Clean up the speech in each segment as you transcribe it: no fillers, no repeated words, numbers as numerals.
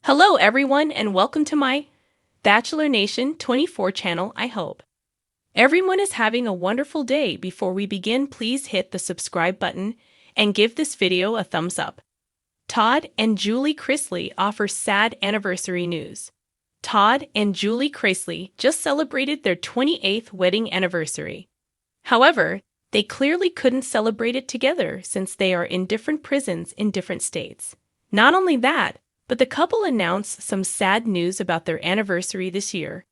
Hello, everyone, and welcome to my Bachelor Nation 24 channel. I hope everyone is having a wonderful day. Before we begin, please hit the subscribe button and give this video a thumbs up. Todd and Julie Chrisley offer sad anniversary news. Todd and Julie Chrisley just celebrated their 28th wedding anniversary. However, they clearly couldn't celebrate it together since they are in different prisons in different states. Not only that, but the couple announced some sad news about their anniversary this year.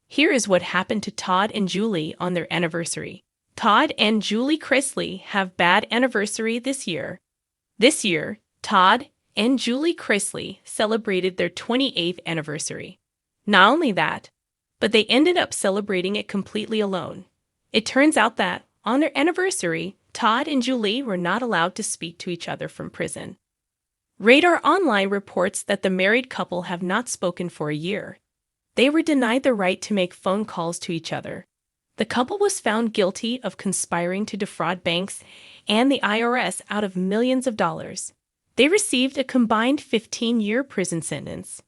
Here is what happened to Todd and Julie on their anniversary. Todd and Julie Chrisley have bad anniversary this year. This year, Todd and Julie Chrisley celebrated their 28th anniversary. Not only that, but they ended up celebrating it completely alone. It turns out that, on their anniversary, Todd and Julie were not allowed to speak to each other from prison. Radar Online reports that the married couple have not spoken for a year. They were denied the right to make phone calls to each other. The couple was found guilty of conspiring to defraud banks and the IRS out of millions of dollars. They received a combined 15-year prison sentence.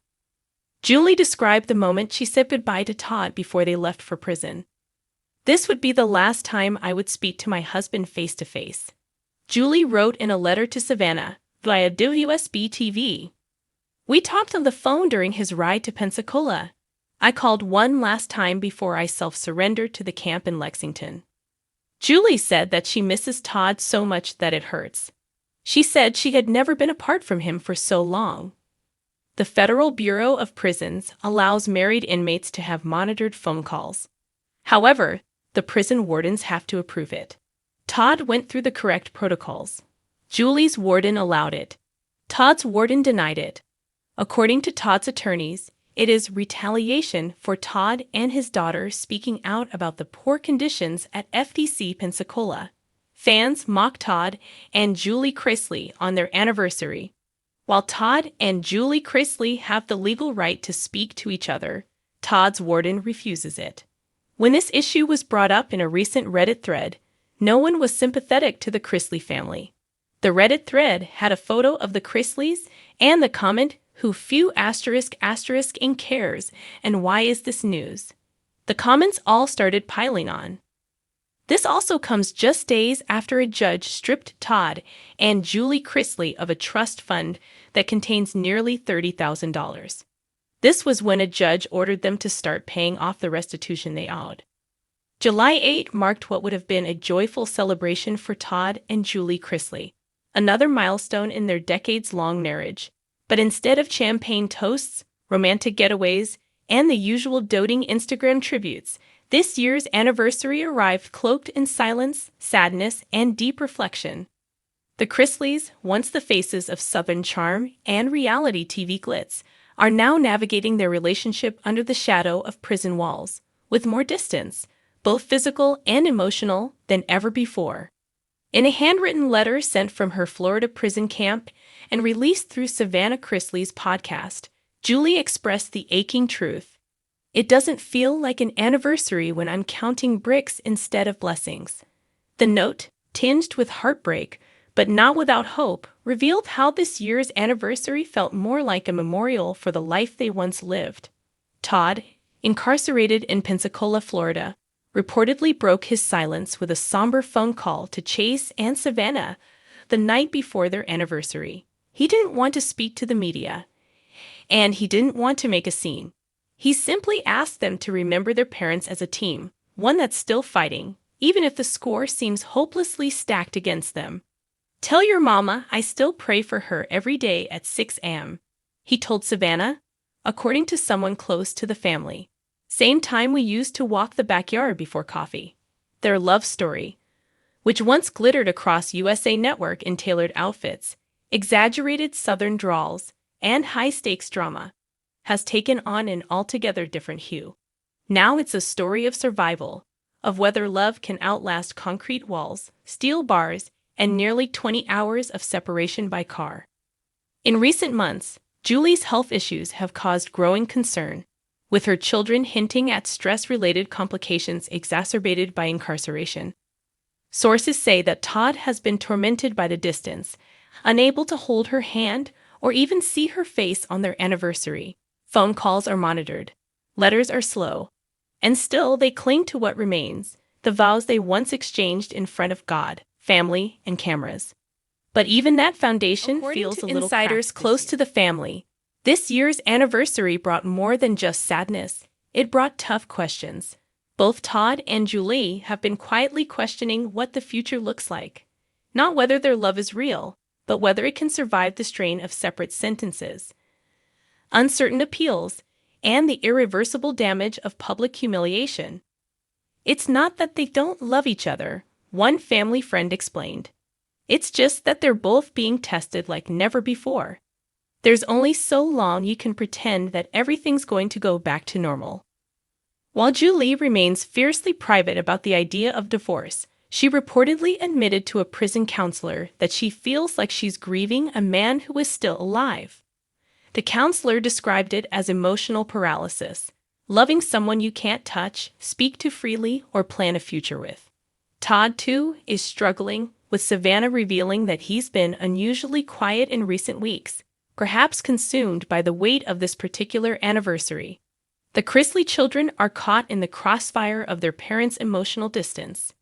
Julie described the moment she said goodbye to Todd before they left for prison. "This would be the last time I would speak to my husband face-to-face," Julie wrote in a letter to Savannah via WSB TV. "We talked on the phone during his ride to Pensacola. I called one last time before I self-surrendered to the camp in Lexington." Julie said that she misses Todd so much that it hurts. She said she had never been apart from him for so long. The Federal Bureau of Prisons allows married inmates to have monitored phone calls. However, the prison wardens have to approve it. Todd went through the correct protocols. Julie's warden allowed it. Todd's warden denied it. According to Todd's attorneys, it is retaliation for Todd and his daughter speaking out about the poor conditions at FDC Pensacola. Fans mock Todd and Julie Chrisley on their anniversary. While Todd and Julie Chrisley have the legal right to speak to each other, Todd's warden refuses it. When this issue was brought up in a recent Reddit thread, no one was sympathetic to the Chrisley family. The Reddit thread had a photo of the Chrisleys and the comment, "Who few *** and cares, and why is this news?" The comments all started piling on. This also comes just days after a judge stripped Todd and Julie Chrisley of a trust fund that contains nearly $30,000. This was when a judge ordered them to start paying off the restitution they owed. July 8 marked what would have been a joyful celebration for Todd and Julie Chrisley, another milestone in their decades-long marriage. But instead of champagne toasts, romantic getaways, and the usual doting Instagram tributes, this year's anniversary arrived cloaked in silence, sadness, and deep reflection. The Chrisleys, once the faces of Southern charm and reality TV glitz, are now navigating their relationship under the shadow of prison walls, with more distance, both physical and emotional, than ever before. In a handwritten letter sent from her Florida prison camp and released through Savannah Chrisley's podcast, Julie expressed the aching truth. "It doesn't feel like an anniversary when I'm counting bricks instead of blessings." The note, tinged with heartbreak, but not without hope, revealed how this year's anniversary felt more like a memorial for the life they once lived. Todd, incarcerated in Pensacola, Florida, reportedly broke his silence with a somber phone call to Chase and Savannah the night before their anniversary. He didn't want to speak to the media, and he didn't want to make a scene. He simply asked them to remember their parents as a team, one that's still fighting, even if the score seems hopelessly stacked against them. "Tell your mama I still pray for her every day at 6 a.m., he told Savannah, according to someone close to the family. "Same time we used to walk the backyard before coffee." Their love story, which once glittered across USA Network in tailored outfits, exaggerated Southern drawls, and high-stakes drama, has taken on an altogether different hue. Now it's a story of survival, of whether love can outlast concrete walls, steel bars, and nearly 20 hours of separation by car. In recent months, Julie's health issues have caused growing concern, with her children hinting at stress-related complications exacerbated by incarceration. Sources say that Todd has been tormented by the distance, unable to hold her hand or even see her face on their anniversary. Phone calls are monitored. Letters are slow. And still, they cling to what remains, the vows they once exchanged in front of God, family, and cameras. But even that foundation feels a little insiders close to the family. This year's anniversary brought more than just sadness. It brought tough questions. Both Todd and Julie have been quietly questioning what the future looks like. Not whether their love is real, but whether it can survive the strain of separate sentences, uncertain appeals, and the irreversible damage of public humiliation. It's not that they don't love each other, one family friend explained. It's just that they're both being tested like never before. There's only so long you can pretend that everything's going to go back to normal. While Julie remains fiercely private about the idea of divorce, she reportedly admitted to a prison counselor that she feels like she's grieving a man who is still alive. The counselor described it as emotional paralysis, loving someone you can't touch, speak to freely, or plan a future with. Todd, too, is struggling, with Savannah revealing that he's been unusually quiet in recent weeks, perhaps consumed by the weight of this particular anniversary. The Chrisley children are caught in the crossfire of their parents' emotional distance.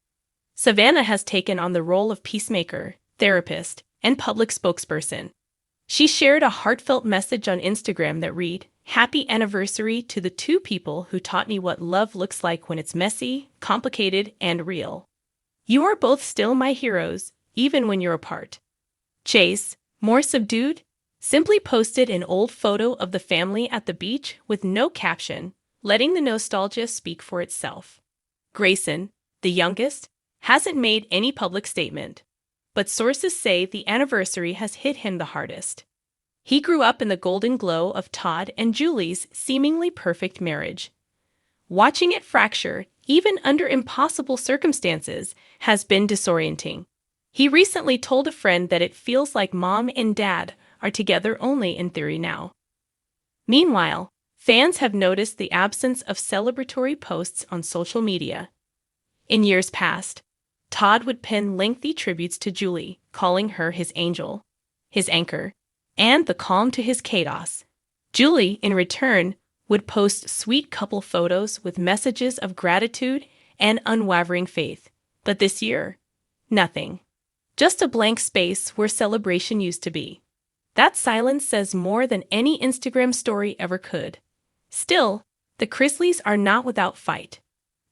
Savannah has taken on the role of peacemaker, therapist, and public spokesperson. She shared a heartfelt message on Instagram that read, "Happy anniversary to the two people who taught me what love looks like when it's messy, complicated, and real. You are both still my heroes, even when you're apart." Chase, more subdued, simply posted an old photo of the family at the beach with no caption, letting the nostalgia speak for itself. Grayson, the youngest, hasn't made any public statement, but sources say the anniversary has hit him the hardest. He grew up in the golden glow of Todd and Julie's seemingly perfect marriage. Watching it fracture, even under impossible circumstances, has been disorienting. He recently told a friend that it feels like mom and dad are together only in theory now. Meanwhile, fans have noticed the absence of celebratory posts on social media. In years past, Todd would pen lengthy tributes to Julie, calling her his angel, his anchor, and the calm to his chaos. Julie, in return, would post sweet couple photos with messages of gratitude and unwavering faith. But this year, nothing. Just a blank space where celebration used to be. That silence says more than any Instagram story ever could. Still, the Chrisleys are not without fight.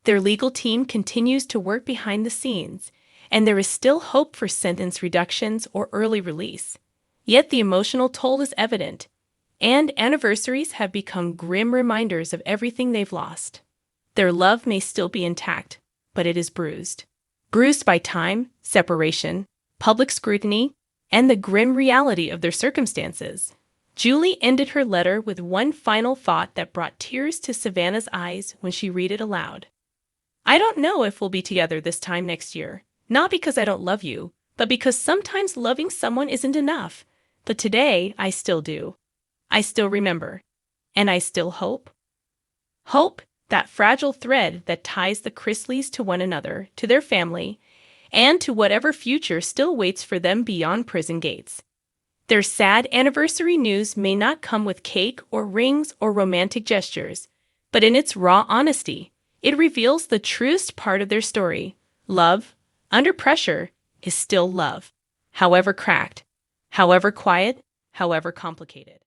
Their legal team continues to work behind the scenes, and there is still hope for sentence reductions or early release. Yet the emotional toll is evident, and anniversaries have become grim reminders of everything they've lost. Their love may still be intact, but it is bruised. Bruised by time, separation, public scrutiny, and the grim reality of their circumstances. Julie ended her letter with one final thought that brought tears to Savannah's eyes when she read it aloud. "I don't know if we'll be together this time next year, not because I don't love you, but because sometimes loving someone isn't enough. But today, I still do. I still remember. And I still hope." Hope, that fragile thread that ties the Chrisleys to one another, to their family, and to whatever future still waits for them beyond prison gates. Their sad anniversary news may not come with cake or rings or romantic gestures, but in its raw honesty, it reveals the truest part of their story. Love, under pressure, is still love, however cracked, however quiet, however complicated.